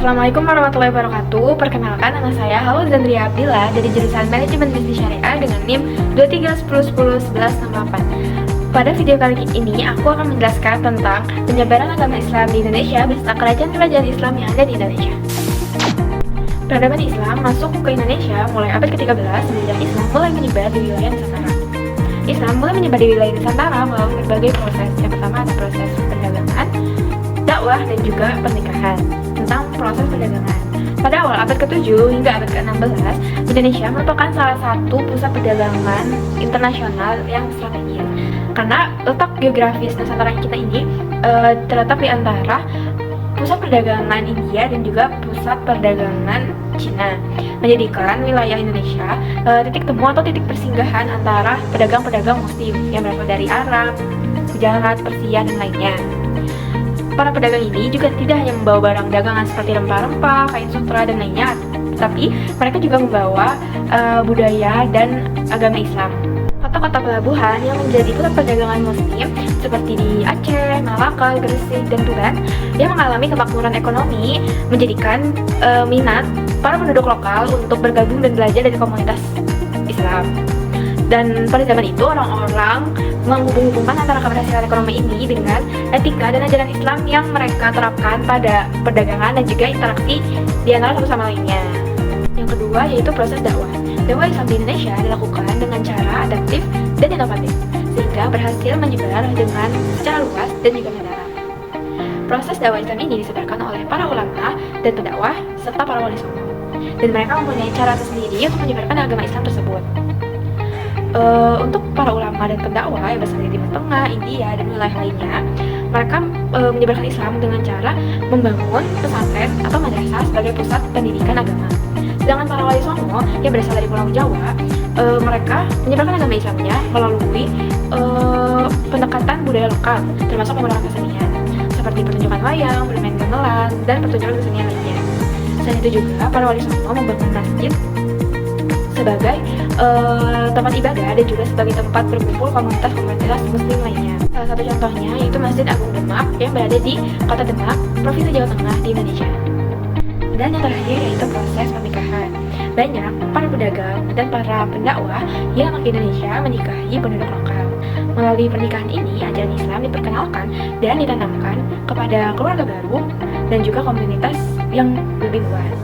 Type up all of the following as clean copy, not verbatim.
Assalamualaikum warahmatullahi wabarakatuh. Perkenalkan, nama saya Zandria Abdillah dari jurusan Manajemen Bisnis Syariah dengan NIM 2310101168. Pada video kali ini, aku akan menjelaskan tentang penyebaran agama Islam di Indonesia beserta kerajaan-kerajaan Islam yang ada di Indonesia. Peradaban Islam masuk ke Indonesia mulai abad ke-13 semenjak Islam mulai menyebar di wilayah Nusantara. Islam mulai menyebar di wilayah Nusantara melalui berbagai proses. Yang pertama ada proses perdagangan, dakwah, dan juga pernikahan. Tentang proses perdagangan, pada awal abad ke-7 hingga abad ke-16, Indonesia merupakan salah satu pusat perdagangan internasional yang strategis. Karena letak geografis Nusantara kita ini terletak di antara pusat perdagangan India dan juga pusat perdagangan Cina, menjadikan wilayah Indonesia titik temu atau titik persinggahan antara pedagang-pedagang muslim yang berasal dari Arab, Gujarat, Persia, dan lainnya. Para pedagang ini juga tidak hanya membawa barang dagangan seperti rempah-rempah, kain sutra, dan lainnya, tetapi mereka juga membawa budaya dan agama Islam. Kota-kota pelabuhan yang menjadi pusat perdagangan muslim seperti di Aceh, Malaka, Gresik, dan Tuban yang mengalami kemakmuran ekonomi menjadikan minat para penduduk lokal untuk bergabung dan belajar dari komunitas Islam. Dan pada zaman itu orang-orang menghubung-hubungkan antara keberhasilan ekonomi ini dengan etika dan ajaran Islam yang mereka terapkan pada perdagangan dan juga interaksi di antara satu sama lainnya. Yang kedua yaitu proses dakwah. Dakwah Islam di Indonesia dilakukan dengan cara adaptif dan inovatif sehingga berhasil menyebar dengan secara luas dan juga mendalam. Proses dakwah Islam ini disebarkan oleh para ulama dan pendakwah serta para wali songo, dan mereka mempunyai cara tersendiri untuk menyebarkan agama Islam tersebut. Untuk para ulama dan pendakwah yang berasal dari Timur Tengah, India, dan wilayah lainnya, mereka menyebarkan Islam dengan cara membangun pesantren atau madrasah sebagai pusat pendidikan agama. Sedangkan para wali songo yang berasal dari Pulau Jawa, mereka menyebarkan agama Islamnya melalui pendekatan budaya lokal, termasuk menggunakan kesenian seperti pertunjukan wayang, bermain gamelan, dan pertunjukan kesenian lainnya. Selain itu juga para wali songo membangun masjid sebagai tempat ibadah dan juga sebagai tempat berkumpul komunitas-komunitas muslim lainnya. Salah satu contohnya yaitu Masjid Agung Demak yang berada di Kota Demak, Provinsi Jawa Tengah di Indonesia. Dan yang terakhir yaitu proses pernikahan. Banyak para pedagang dan para pendakwah yang di Indonesia menikahi penduduk lokal. Melalui pernikahan ini, ajaran Islam diperkenalkan dan ditanamkan kepada keluarga baru dan juga komunitas yang lebih luas.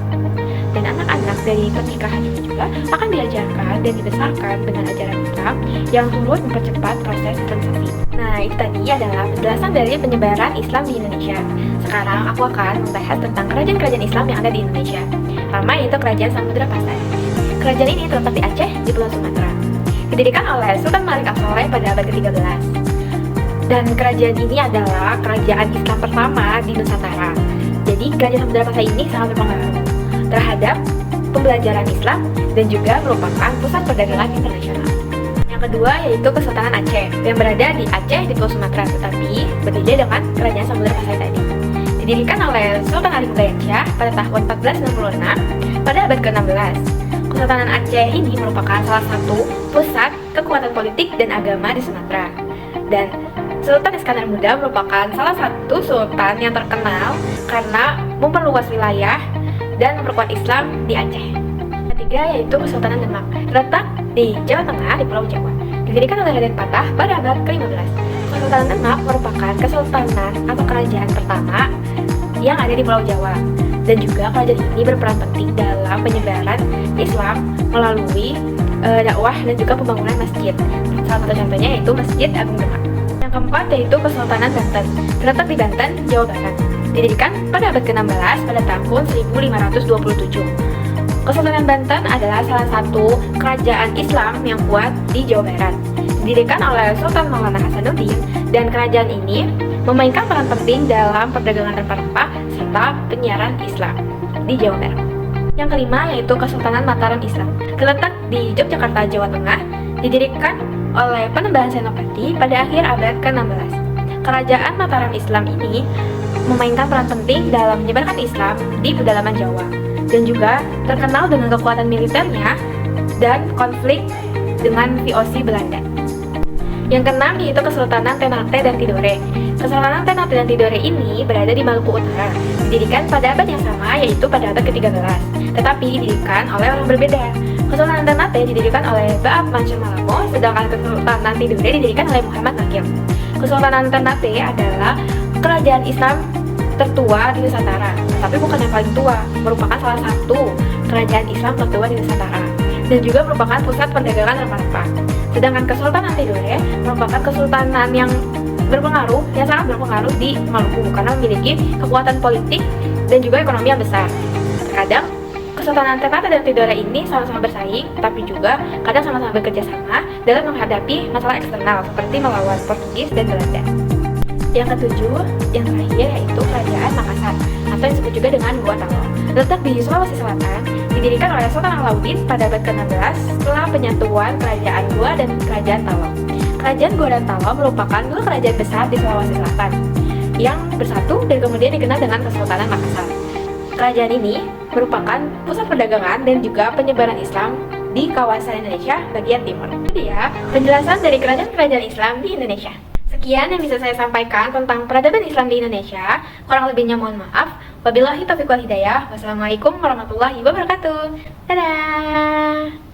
Dan anak-anak dari pernikahan itu juga akan diajarkan dan dibesarkan dengan ajaran Islam yang turut mempercepat proses sosialisasi. Nah, itu tadi adalah penjelasan dari penyebaran Islam di Indonesia. Sekarang aku akan membahas tentang kerajaan-kerajaan Islam yang ada di Indonesia. Pertama yaitu Kerajaan Samudra Pasai. Kerajaan ini terletak di Aceh, di Pulau Sumatera. Didirikan oleh Sultan Malik As-Saleh pada abad ke-13. Dan kerajaan ini adalah kerajaan Islam pertama di Nusantara. Jadi Kerajaan Samudra Pasai ini sangat berpengaruh terhadap pembelajaran Islam dan juga merupakan pusat perdagangan internasional. Yang kedua yaitu Kesultanan Aceh yang berada di Aceh di Pulau Sumatera, tetapi berbeda dengan Kerajaan Samudra Pasai tadi. Didirikan oleh Sultan Ali Mughayat pada tahun 1466 pada abad ke-16. Kesultanan Aceh ini merupakan salah satu pusat kekuatan politik dan agama di Sumatera. Dan Sultan Iskandar Muda merupakan salah satu sultan yang terkenal karena memperluas wilayah dan memperkuat Islam di Aceh. Ketiga yaitu Kesultanan Demak, terletak di Jawa Tengah di Pulau Jawa. Didirikan oleh Raden Patah pada abad ke-15. Kesultanan Demak merupakan kesultanan atau kerajaan pertama yang ada di Pulau Jawa. Dan juga kerajaan ini berperan penting dalam penyebaran Islam melalui dakwah dan juga pembangunan masjid. Salah satu contohnya yaitu Masjid Agung Demak. Yang keempat yaitu Kesultanan Banten, terletak di Banten, Jawa Barat. Didirikan pada abad ke-16 pada tahun 1527. Kesultanan Banten adalah salah satu kerajaan Islam yang kuat di Jawa Barat. Didirikan oleh Sultan Maulana Hasanuddin, dan kerajaan ini memainkan peran penting dalam perdagangan rempah-rempah serta penyiaran Islam di Jawa Barat. Yang kelima yaitu Kesultanan Mataram Islam, terletak di Yogyakarta, Jawa Tengah. Didirikan oleh Panembahan Senopati pada akhir abad ke-16. Kerajaan Mataram Islam ini memainkan peran penting dalam menyebarkan Islam di pedalaman Jawa dan juga terkenal dengan kekuatan militernya dan konflik dengan VOC Belanda. Yang keenam yaitu Kesultanan Ternate dan Tidore. Kesultanan Ternate dan Tidore ini berada di Maluku Utara, didirikan pada abad yang sama, yaitu pada abad ke-13, tetapi didirikan oleh orang berbeda. Kesultanan Ternate didirikan oleh Baab Mansur Malamo, sedangkan Kesultanan Tidore didirikan oleh Muhammad Nakil. Kesultanan Ternate adalah kerajaan Islam tertua di Nusantara, tapi bukan yang paling tua, merupakan salah satu kerajaan Islam tertua di Nusantara, dan juga merupakan pusat perdagangan rempah-rempah. Sedangkan Kesultanan Tidore merupakan kesultanan yang sangat berpengaruh di Maluku karena memiliki kekuatan politik dan juga ekonomi yang besar. Terkadang Kesultanan Ternate dan Tidore ini sama-sama bersaing, tapi juga kadang sama-sama bekerja sama dalam menghadapi masalah eksternal seperti melawan Portugis dan Belanda. Yang ketujuh, yang terakhir, yaitu Kerajaan Makassar atau yang disebut juga dengan Gua Talo. Terletak di Sulawesi Selatan, didirikan oleh Sultan Alauddin pada abad ke-16 setelah penyatuan Kerajaan Gua dan Kerajaan Talo. Kerajaan Gua dan Talo merupakan dua kerajaan besar di Sulawesi Selatan yang bersatu dan kemudian dikenal dengan Kesultanan Makassar. Kerajaan ini merupakan pusat perdagangan dan juga penyebaran Islam di kawasan Indonesia bagian timur. Itu dia penjelasan dari kerajaan-kerajaan Islam di Indonesia. Sekian yang bisa saya sampaikan tentang peradaban Islam di Indonesia. Kurang lebihnya mohon maaf. Wabillahi taufiq wal hidayah. Wassalamualaikum warahmatullahi wabarakatuh. Dadah.